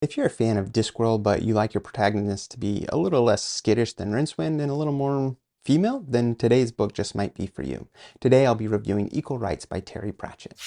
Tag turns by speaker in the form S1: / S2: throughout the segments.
S1: If you're a fan of Discworld, but you like your protagonist to be a little less skittish than Rincewind and a little more female, then today's book just might be for you. Today I'll be reviewing Equal Rites by Terry Pratchett.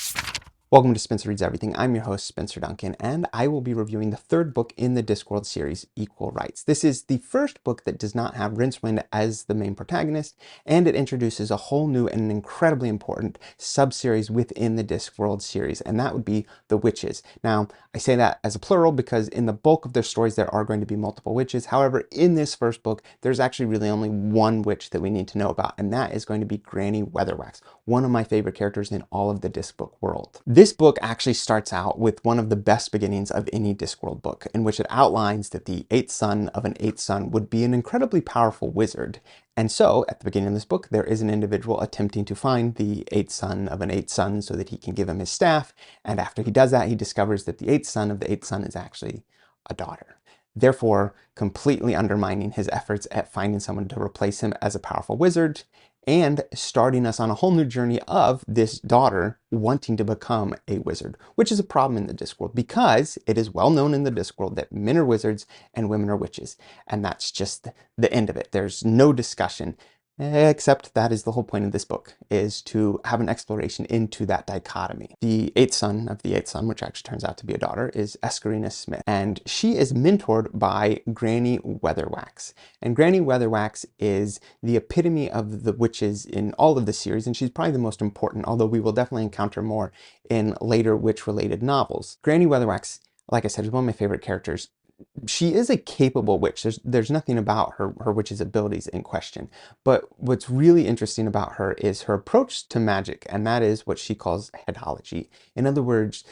S1: Welcome to Spencer Reads Everything. I'm your host, Spencer Duncan, and I will be reviewing the third book in the Discworld series, Equal Rites. This is the first book that does not have Rincewind as the main protagonist, and it introduces a whole new and incredibly important sub-series within the Discworld series, and that would be the witches. Now, I say that as a plural because in the bulk of their stories there are going to be multiple witches. However, in this first book, there's actually really only one witch that we need to know about, and that is going to be Granny Weatherwax, one of my favorite characters in all of the Discbook world. This book actually starts out with one of the best beginnings of any Discworld book, in which it outlines that the eighth son of an eighth son would be an incredibly powerful wizard. And so, at the beginning of this book, there is an individual attempting to find the eighth son of an eighth son so that he can give him his staff, and after he does that, he discovers that the eighth son of the eighth son is actually a daughter, therefore completely undermining his efforts at finding someone to replace him as a powerful wizard, and starting us on a whole new journey of this daughter wanting to become a wizard, which is a problem in the Discworld because it is well known in the Discworld that men are wizards and women are witches, and that's just the end of it. There's no discussion. Except that is the whole point of this book, is to have an exploration into that dichotomy. The eighth son of the eighth son, which actually turns out to be a daughter, is Escarina Smith, and she is mentored by Granny Weatherwax. And Granny Weatherwax is the epitome of the witches in all of the series, and she's probably the most important, although we will definitely encounter more in later witch-related novels. Granny Weatherwax, like I said, is one of my favorite characters. She is a capable witch. There's nothing about her witch's abilities in question. But what's really interesting about her is her approach to magic, and that is what she calls hedology. In other words,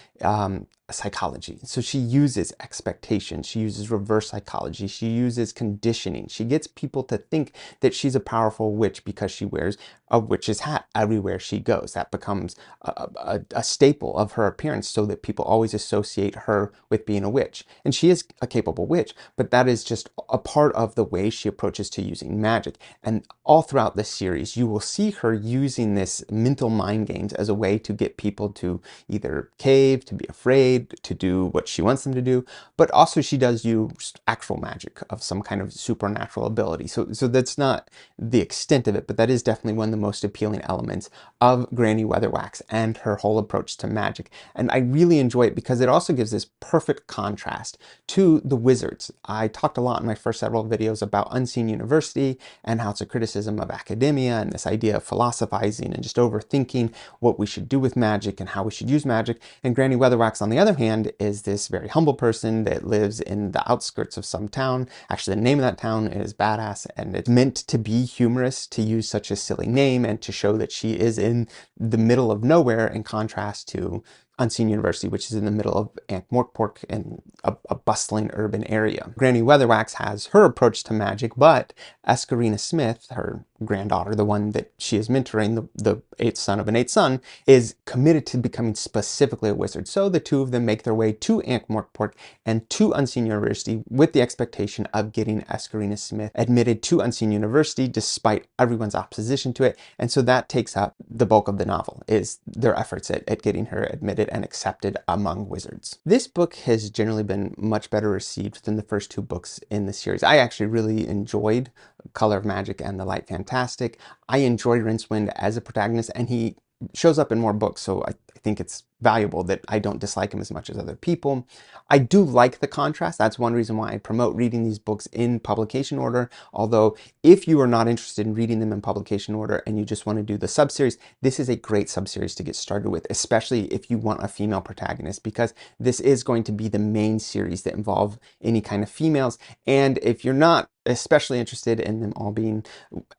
S1: psychology. So she uses expectation, she uses reverse psychology, she uses conditioning. She gets people to think that she's a powerful witch because she wears a witch's hat everywhere she goes. That becomes a staple of her appearance so that people always associate her with being a witch. And she is a capable witch, but that is just a part of the way she approaches to using magic. And all throughout this series, you will see her using this mental mind games as a way to get people to either cave, to be afraid, to do what she wants them to do, but also she does use actual magic of some kind of supernatural ability. So that's not the extent of it, but that is definitely one of the most appealing elements of Granny Weatherwax and her whole approach to magic. And I really enjoy it because it also gives this perfect contrast to the wizards. I talked a lot in my first several videos about Unseen University and how it's a criticism of academia and this idea of philosophizing and just overthinking what we should do with magic and how we should use magic. And Granny Weatherwax, on the other hand, is this very humble person that lives in the outskirts of some town. Actually, the name of that town is Badass, and it's meant to be humorous to use such a silly name and to show that she is in the middle of nowhere in contrast to Unseen University, which is in the middle of Ankh-Morpork in a bustling urban area. Granny Weatherwax has her approach to magic, but Escarina Smith, her granddaughter, the one that she is mentoring, the eighth son of an eighth son, is committed to becoming specifically a wizard. So the two of them make their way to Ankh-Morpork and to Unseen University with the expectation of getting Escarina Smith admitted to Unseen University despite everyone's opposition to it. And so that takes up the bulk of the novel, is their efforts at getting her admitted and accepted among wizards. This book has generally been much better received than the first two books in the series. I actually really enjoyed Color of Magic and The Light Fantastic. I enjoy Rincewind as a protagonist, and he shows up in more books, so I think it's valuable that I don't dislike him as much as other people. I do like the contrast. That's one reason why I promote reading these books in publication order. Although if you are not interested in reading them in publication order and you just want to do the sub-series, this is a great sub-series to get started with, especially if you want a female protagonist, because this is going to be the main series that involve any kind of females. And if you're not especially interested in them all being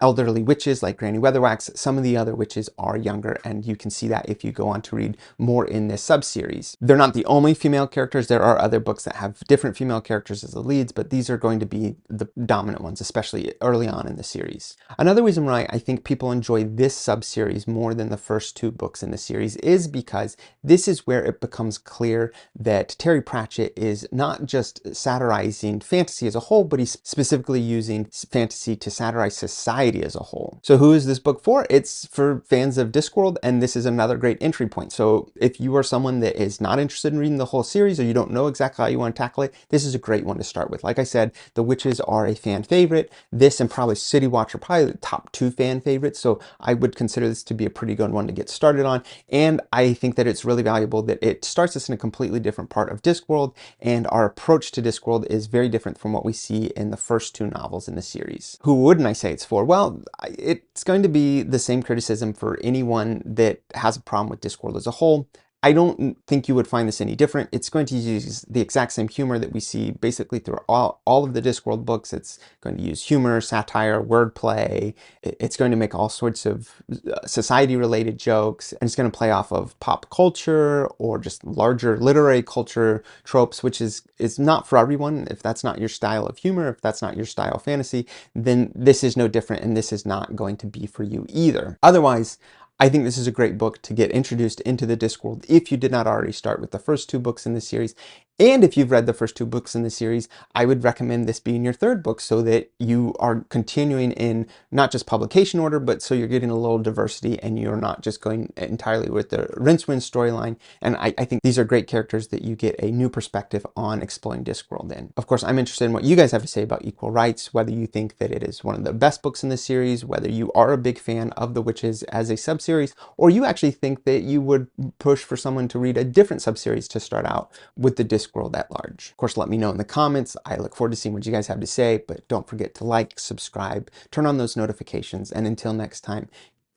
S1: elderly witches like Granny Weatherwax, some of the other witches are younger, and you can see that if you go on to read more in this sub-series. They're not the only female characters. There are other books that have different female characters as the leads, but these are going to be the dominant ones, especially early on in the series. Another reason why I think people enjoy this sub-series more than the first two books in the series is because this is where it becomes clear that Terry Pratchett is not just satirizing fantasy as a whole, but he's specifically basically using fantasy to satirize society as a whole. So who is this book for? It's for fans of Discworld, and this is another great entry point. So if you are someone that is not interested in reading the whole series, or you don't know exactly how you want to tackle it, this is a great one to start with. Like I said, The Witches are a fan favorite. This and probably City Watch are probably the top 2 fan favorites, so I would consider this to be a pretty good one to get started on. And I think that it's really valuable that it starts us in a completely different part of Discworld, and our approach to Discworld is very different from what we see in the first 2 novels in the series. Who wouldn't I say it's for? Well, it's going to be the same criticism for anyone that has a problem with Discworld as a whole. I don't think you would find this any different. It's going to use the exact same humor that we see basically through all of the Discworld books. It's going to use humor, satire, wordplay. It's going to make all sorts of society-related jokes, and it's going to play off of pop culture or just larger literary culture tropes, which is not for everyone. If that's not your style of humor, if that's not your style of fantasy, then this is no different, and this is not going to be for you either. Otherwise, I think this is a great book to get introduced into the Discworld if you did not already start with the first 2 books in the series. And if you've read the first 2 books in the series, I would recommend this being your 3rd book so that you are continuing in not just publication order, but so you're getting a little diversity and you're not just going entirely with the Rincewind storyline. And I think these are great characters that you get a new perspective on exploring Discworld in. Of course, I'm interested in what you guys have to say about Equal Rites, whether you think that it is one of the best books in the series, whether you are a big fan of The Witches as a subseries, or you actually think that you would push for someone to read a different subseries to start out with the Discworld at large. Of course, let me know in the comments. I look forward to seeing what you guys have to say, but don't forget to like, subscribe, turn on those notifications, and until next time,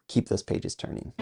S1: keep those pages turning.